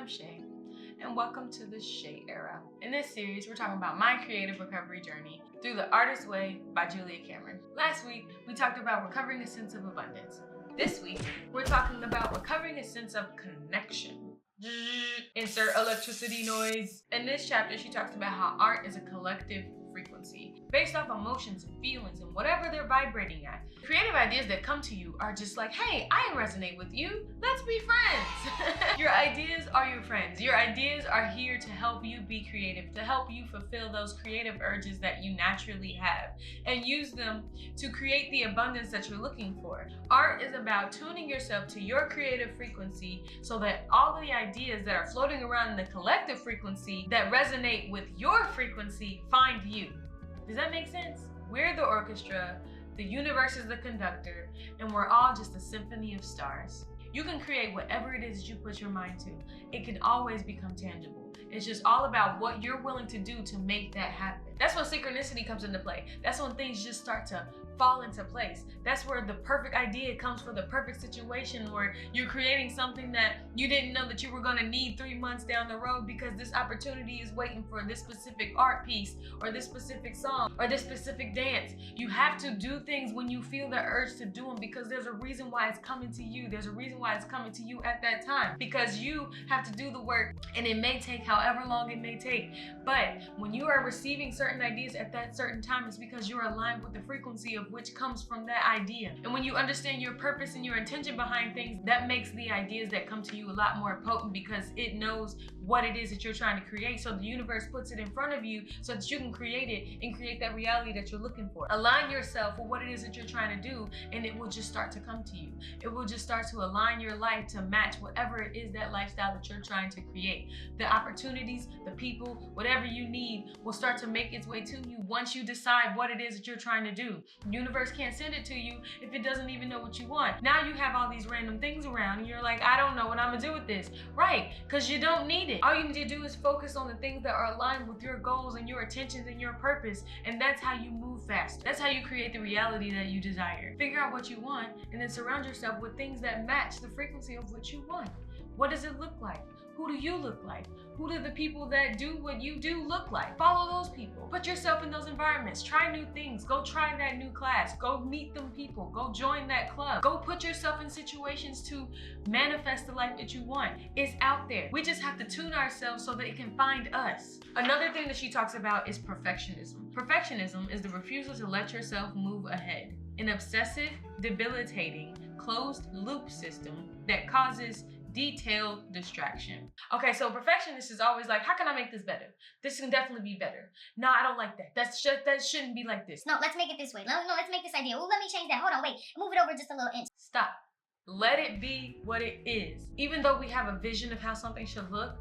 I'm Shay, and welcome to the Shay Era. In this series, we're talking about my creative recovery journey through The Artist's Way by Julia Cameron. Last week, we talked about recovering a sense of abundance. This week, we're talking about recovering a sense of connection. Insert electricity noise. In this chapter, she talks about how art is a collective frequency based off emotions and feelings and whatever they're vibrating at. Creative ideas that come to you are just like, hey, I resonate with you, let's be friends. Your ideas are your friends. Your ideas are here to help you be creative, to help you fulfill those creative urges that you naturally have and use them to create the abundance that you're looking for. Art is about tuning yourself to your creative frequency so that all the ideas that are floating around in the collective frequency that resonate with your frequency find you. Does that make sense? We're the orchestra, the universe is the conductor, and we're all just a symphony of stars. You can create whatever it is that you put your mind to. It can always become tangible. It's just all about what you're willing to do to make that happen. That's when synchronicity comes into play. That's when things just start to fall into place. That's where the perfect idea comes for the perfect situation, where you're creating something that you didn't know that you were gonna need 3 months down the road because this opportunity is waiting for this specific art piece or this specific song or this specific dance. You have to do things when you feel the urge to do them because there's a reason why it's coming to you. There's a reason why it's coming to you at that time, because you have to do the work, and it may take however long it may take. But when you are receiving certain ideas at that certain time, it's because you're aligned with the frequency of which comes from that idea. And when you understand your purpose and your intention behind things, that makes the ideas that come to you a lot more potent because it knows what it is that you're trying to create. So the universe puts it in front of you so that you can create it and create that reality that you're looking for. Align yourself with what it is that you're trying to do, and it will just start to come to you. It will just start to align your life to match whatever it is, that lifestyle that you're trying to create. The opportunities, the people, whatever you need will start to make its way to you once you decide what it is that you're trying to do. The universe can't send it to you if it doesn't even know what you want. Now you have all these random things around and you're like, I don't know what I'm gonna do with this. Right, because you don't need it. All you need to do is focus on the things that are aligned with your goals and your intentions and your purpose, and that's how you move fast. That's how you create the reality that you desire. Figure out what you want and then surround yourself with things that match the frequency of what you want. What does it look like? Who do you look like? Who do the people that do what you do look like? Follow those people. Put yourself in those environments. Try new things. Go try that new class. Go meet them people. Go join that club. Go put yourself in situations to manifest the life that you want. It's out there. We just have to tune ourselves so that it can find us. Another thing that she talks about is perfectionism. Perfectionism is the refusal to let yourself move ahead. An obsessive, debilitating, closed loop system that causes detailed distraction. Okay, so perfectionist is always like, how can I make this better? This can definitely be better. No, I don't like that. That shouldn't be like this. No, let's make it this way. No, let's make this idea. Oh, let me change that. Hold on, wait. Move it over just a little inch. Stop. Let it be what it is. Even though we have a vision of how something should look,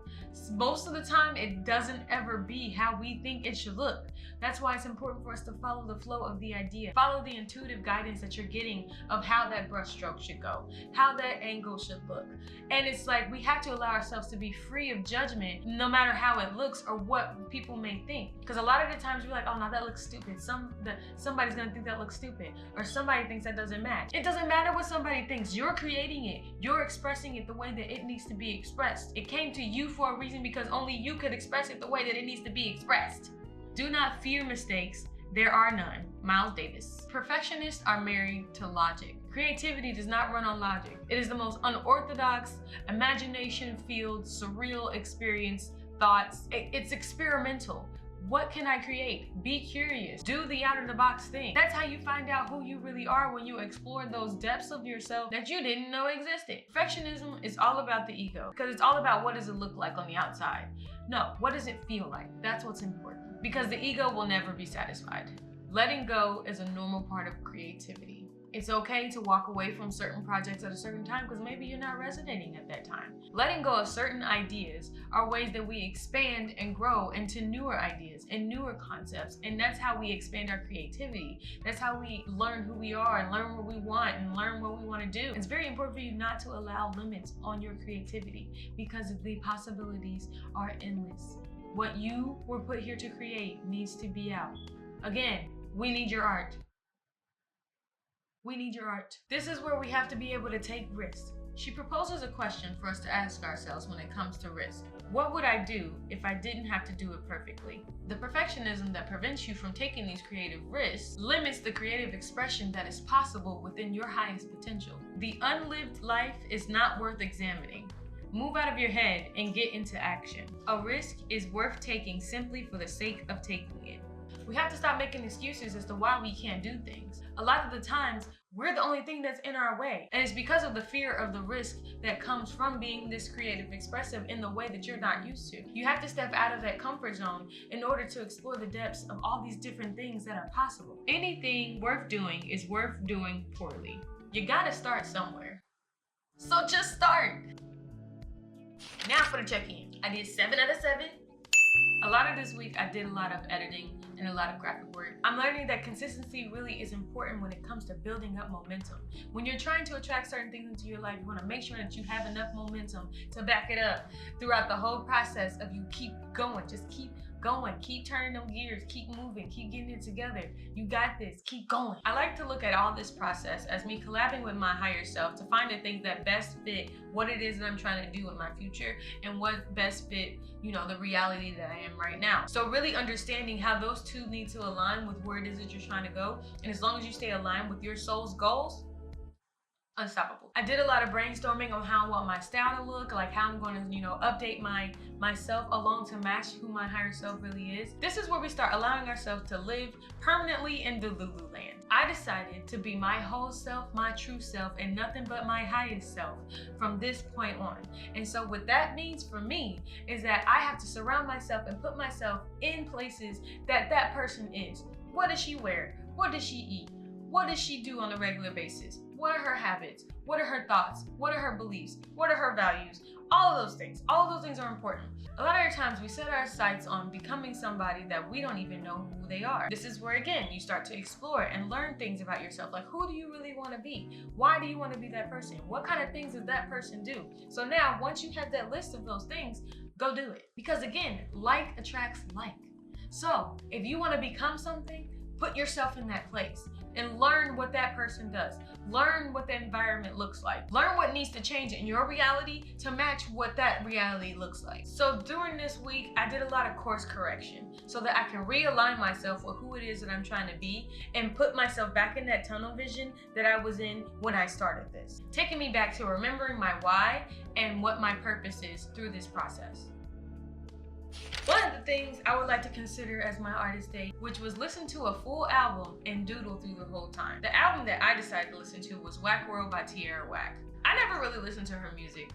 most of the time it doesn't ever be how we think it should look. That's why it's important for us to follow the flow of the idea. Follow the intuitive guidance that you're getting of how that brush stroke should go, how that angle should look. And it's like we have to allow ourselves to be free of judgment, no matter how it looks or what people may think. Because a lot of the times you're like, oh no, that looks stupid. Somebody's gonna think that looks stupid, or somebody thinks that doesn't match. It doesn't matter what somebody thinks. You're creating it. You're expressing it the way that it needs to be expressed. It came to you for a reason because only you could express it the way that it needs to be expressed. Do not fear mistakes. There are none. Miles Davis. Perfectionists are married to logic. Creativity does not run on logic. It is the most unorthodox, imagination-filled, surreal experience, thoughts. It's experimental. What can I create? Be curious. Do the out-of-the-box thing. That's how you find out who you really are, when you explore those depths of yourself that you didn't know existed. Perfectionism is all about the ego, because it's all about what does it look like on the outside. No, what does it feel like? That's what's important, because the ego will never be satisfied. Letting go is a normal part of creativity. It's okay to walk away from certain projects at a certain time because maybe you're not resonating at that time. Letting go of certain ideas are ways that we expand and grow into newer ideas and newer concepts. And that's how we expand our creativity. That's how we learn who we are and learn what we want and learn what we want to do. It's very important for you not to allow limits on your creativity because the possibilities are endless. What you were put here to create needs to be out. Again, we need your art. We need your art. This is where we have to be able to take risks. She proposes a question for us to ask ourselves when it comes to risk. What would I do if I didn't have to do it perfectly? The perfectionism that prevents you from taking these creative risks limits the creative expression that is possible within your highest potential. The unlived life is not worth examining. Move out of your head and get into action. A risk is worth taking simply for the sake of taking it. We have to stop making excuses as to why we can't do things. A lot of the times, we're the only thing that's in our way. And it's because of the fear of the risk that comes from being this creative expressive in the way that you're not used to. You have to step out of that comfort zone in order to explore the depths of all these different things that are possible. Anything worth doing is worth doing poorly. You gotta start somewhere. So just start. Now for the check-in. I did 7 out of 7. A lot of this week, I did a lot of editing and a lot of graphic work. I'm learning that consistency really is important when it comes to building up momentum. When you're trying to attract certain things into your life, you want to make sure that you have enough momentum to back it up throughout the whole process of you keep going. Just keep going, keep turning them gears, keep moving, keep getting it together. You got this, keep going. I like to look at all this process as me collabing with my higher self to find the things that best fit what it is that I'm trying to do in my future and what best fit, the reality that I am right now. So really understanding how those two need to align with where it is that you're trying to go. And as long as you stay aligned with your soul's goals, unstoppable. I did a lot of brainstorming on how I want my style to look, like how I'm going to, update myself along to match who my higher self really is. This is where we start allowing ourselves to live permanently in the Lululand. I decided to be my whole self, my true self, and nothing but my highest self from this point on. And so what that means for me is that I have to surround myself and put myself in places that that person is. What does she wear? What does she eat? What does she do on a regular basis? What are her habits? What are her thoughts? What are her beliefs? What are her values? All of those things. All of those things are important. A lot of times we set our sights on becoming somebody that we don't even know who they are. This is where, again, you start to explore and learn things about yourself. Like, who do you really want to be? Why do you want to be that person? What kind of things does that person do? So now, once you have that list of those things, go do it. Because again, like attracts like. So if you want to become something, put yourself in that place and learn what that person does. Learn what the environment looks like. Learn what needs to change in your reality to match what that reality looks like. So during this week, I did a lot of course correction so that I can realign myself with who it is that I'm trying to be and put myself back in that tunnel vision that I was in when I started this. Taking me back to remembering my why and what my purpose is through this process. One of the things I would like to consider as my artist day, which was listen to a full album and doodle through the whole time. The album that I decided to listen to was Whack World by Tierra Whack. I never really listened to her music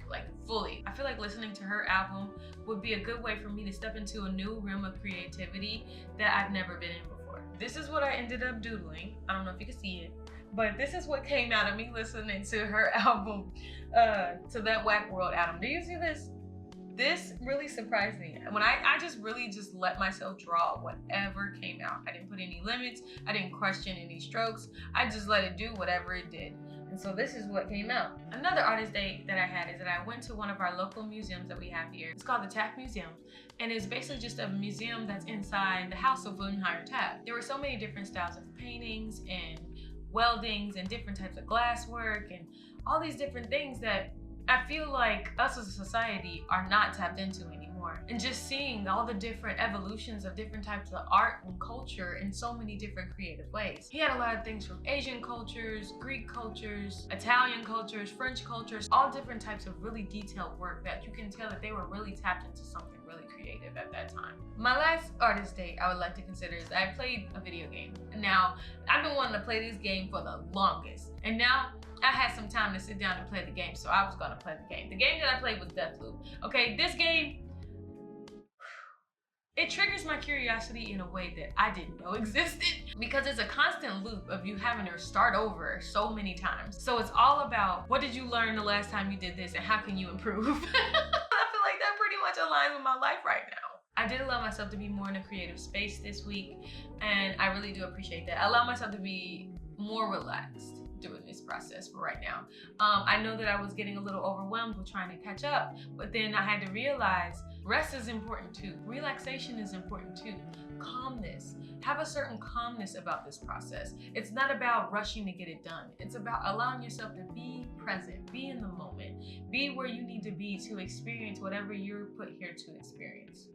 fully. I feel like listening to her album would be a good way for me to step into a new realm of creativity that I've never been in before. This is what I ended up doodling. I don't know if you can see it, but this is what came out of me listening to her album, to that Whack World album. Do you see this? This really surprised me. When I just really let myself draw whatever came out. I didn't put any limits. I didn't question any strokes. I just let it do whatever it did. And so this is what came out. Another artist day that I had is that I went to one of our local museums that we have here. It's called the Taft Museum. And it's basically just a museum that's inside the house of William Howard Taft. There were so many different styles of paintings and weldings and different types of glass work and all these different things that I feel like us as a society are not tapped into anymore. And just seeing all the different evolutions of different types of art and culture in so many different creative ways. He had a lot of things from Asian cultures, Greek cultures, Italian cultures, French cultures, all different types of really detailed work that you can tell that they were really tapped into something really creative at that time. My last artist day I would like to consider is I played a video game. Now, I've been wanting to play this game for the longest. And now, I had some time to sit down and play the game, so I was gonna play the game. The game that I played was Deathloop. Okay, this game, it triggers my curiosity in a way that I didn't know existed because it's a constant loop of you having to start over so many times. So it's all about what did you learn the last time you did this and how can you improve? I feel like that pretty much aligns with my life right now. I did allow myself to be more in a creative space this week, and I really do appreciate that. I allow myself to be more relaxed doing this process for right now. I know that I was getting a little overwhelmed with trying to catch up, but then I had to realize Rest is important too. Relaxation is important too. Calmness. Have a certain calmness about this process. It's not about rushing to get it done. It's about allowing yourself to be present, be in the moment, be where you need to be to experience whatever you're put here to experience.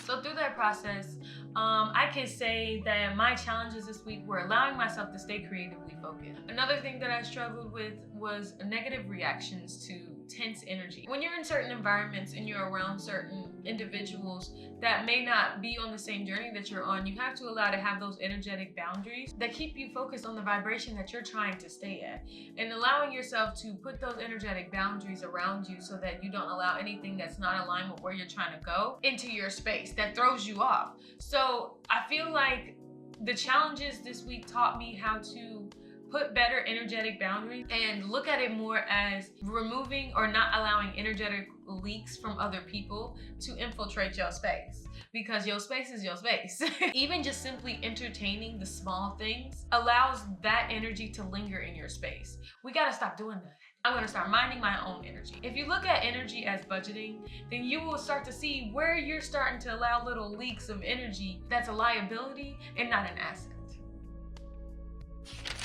So through that process, I can say that my challenges this week were allowing myself to stay creatively focused. Another thing that I struggled with was negative reactions to tense energy. When you're in certain environments and you're around certain individuals that may not be on the same journey that you're on, you have to allow to have those energetic boundaries that keep you focused on the vibration that you're trying to stay at, and allowing yourself to put those energetic boundaries around you so that you don't allow anything that's not aligned with where you're trying to go into your space that throws you off. So I feel like the challenges this week taught me how to put better energetic boundaries and look at it more as removing or not allowing energetic leaks from other people to infiltrate your space, because your space is your space. Even just simply entertaining the small things allows that energy to linger in your space. We gotta stop doing that. I'm gonna start minding my own energy. If you look at energy as budgeting, then you will start to see where you're starting to allow little leaks of energy that's a liability and not an asset.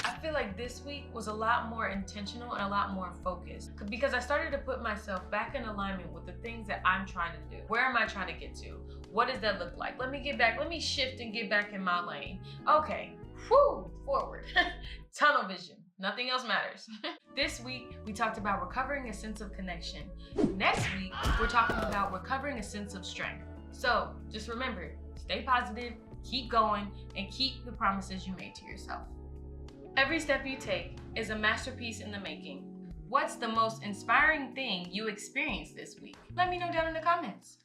I feel like this week was a lot more intentional and a lot more focused, because I started to put myself back in alignment with the things that I'm trying to do. Where am I trying to get to? What does that look like? Let me get back, let me shift and get back in my lane. Okay, forward. Tunnel vision, nothing else matters. This week, we talked about recovering a sense of connection. Next week, we're talking about recovering a sense of strength. So just remember, stay positive, keep going, and keep the promises you made to yourself. Every step you take is a masterpiece in the making. What's the most inspiring thing you experienced this week? Let me know down in the comments.